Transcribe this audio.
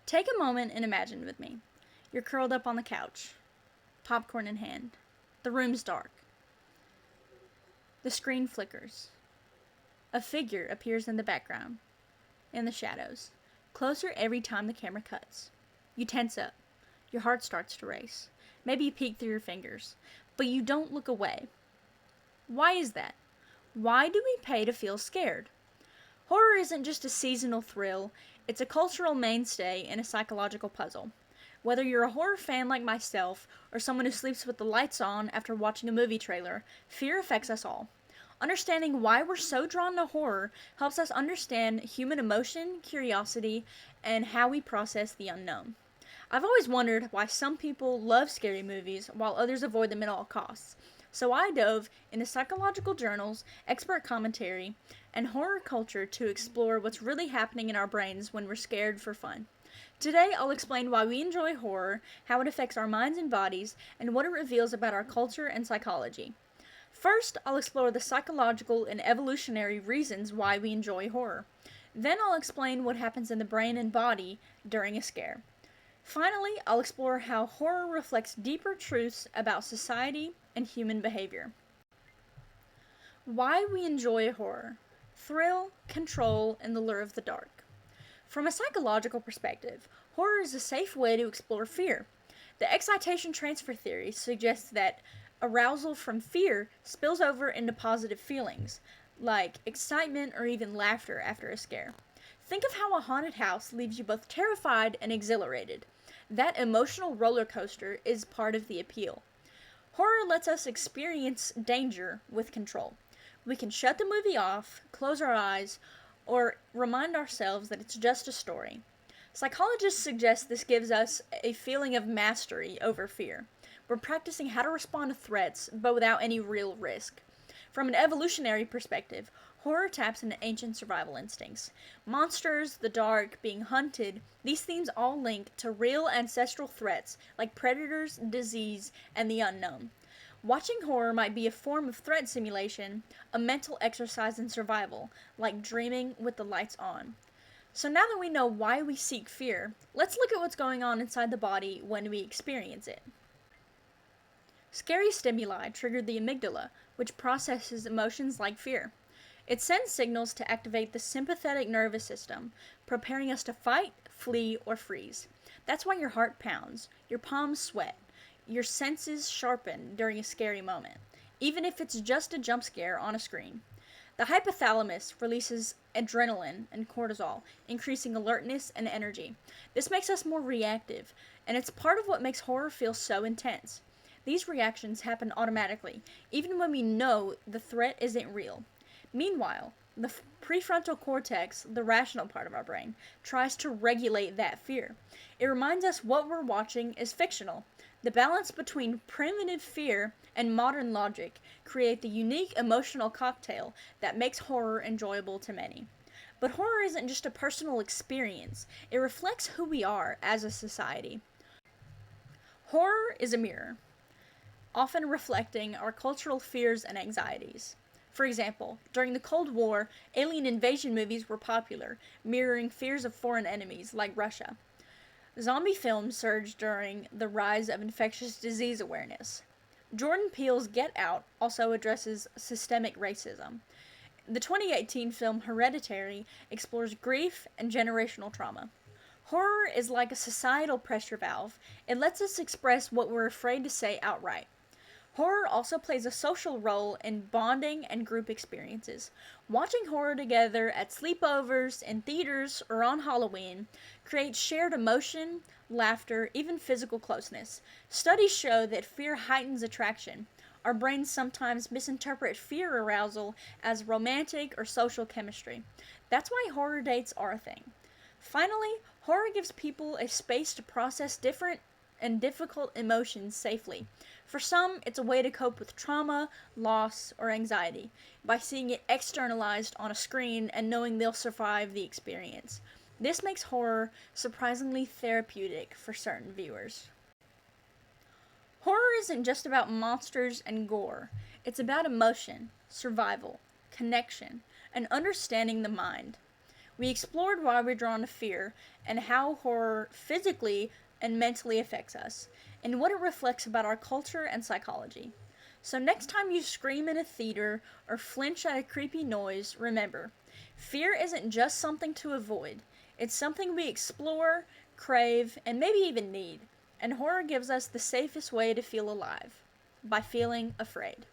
Take a moment and imagine with me. You're curled up on the couch, popcorn in hand. The room's dark. The screen flickers. A figure appears in the background, in the shadows, closer every time the camera cuts. You tense up. Your heart starts to race. Maybe you peek through your fingers, but you don't look away. Why is that? Why do we pay to feel scared? Horror isn't just a seasonal thrill, it's a cultural mainstay and a psychological puzzle. Whether you're a horror fan like myself, or someone who sleeps with the lights on after watching a movie trailer, fear affects us all. Understanding why we're so drawn to horror helps us understand human emotion, curiosity, and how we process the unknown. I've always wondered why some people love scary movies while others avoid them at all costs. So I dove into psychological journals, expert commentary, and horror culture to explore what's really happening in our brains when we're scared for fun. Today, I'll explain why we enjoy horror, how it affects our minds and bodies, and what it reveals about our culture and psychology. First, I'll explore the psychological and evolutionary reasons why we enjoy horror. Then I'll explain what happens in the brain and body during a scare. Finally, I'll explore how horror reflects deeper truths about society and human behavior. Why we enjoy horror: thrill, control, and the lure of the dark. From a psychological perspective, horror is a safe way to explore fear. The excitation transfer theory suggests that arousal from fear spills over into positive feelings, like excitement or even laughter after a scare. Think of how a haunted house leaves you both terrified and exhilarated. That emotional roller coaster is part of the appeal. Horror lets us experience danger with control. We can shut the movie off, close our eyes, or remind ourselves that it's just a story. Psychologists suggest this gives us a feeling of mastery over fear. We're practicing how to respond to threats, but without any real risk. From an evolutionary perspective, horror taps into ancient survival instincts. Monsters, the dark, being hunted, these themes all link to real ancestral threats like predators, disease, and the unknown. Watching horror might be a form of threat simulation, a mental exercise in survival, like dreaming with the lights on. So now that we know why we seek fear, let's look at what's going on inside the body when we experience it. Scary stimuli trigger the amygdala, which processes emotions like fear. It sends signals to activate the sympathetic nervous system, preparing us to fight, flee, or freeze. That's why your heart pounds, your palms sweat, your senses sharpen during a scary moment, even if it's just a jump scare on a screen. The hypothalamus releases adrenaline and cortisol, increasing alertness and energy. This makes us more reactive, and it's part of what makes horror feel so intense. These reactions happen automatically, even when we know the threat isn't real. Meanwhile, the prefrontal cortex, the rational part of our brain, tries to regulate that fear. It reminds us what we're watching is fictional. The balance between primitive fear and modern logic create the unique emotional cocktail that makes horror enjoyable to many. But horror isn't just a personal experience, it reflects who we are as a society. Horror is a mirror, often reflecting our cultural fears and anxieties. For example, during the Cold War, alien invasion movies were popular, mirroring fears of foreign enemies like Russia. Zombie films surged during the rise of infectious disease awareness. Jordan Peele's Get Out also addresses systemic racism. The 2018 film Hereditary explores grief and generational trauma. Horror is like a societal pressure valve. It lets us express what we're afraid to say outright. Horror also plays a social role in bonding and group experiences. Watching horror together at sleepovers, in theaters, or on Halloween creates shared emotion, laughter, even physical closeness. Studies show that fear heightens attraction. Our brains sometimes misinterpret fear arousal as romantic or social chemistry. That's why horror dates are a thing. Finally, horror gives people a space to process different and difficult emotions safely. For some, it's a way to cope with trauma, loss, or anxiety by seeing it externalized on a screen and knowing they'll survive the experience. This makes horror surprisingly therapeutic for certain viewers. Horror isn't just about monsters and gore. It's about emotion, survival, connection, and understanding the mind. We explored why we're drawn to fear and how horror physically and mentally affects us, and what it reflects about our culture and psychology. So, next time you scream in a theater or flinch at a creepy noise, remember fear isn't just something to avoid, it's something we explore, crave, and maybe even need. And horror gives us the safest way to feel alive by feeling afraid.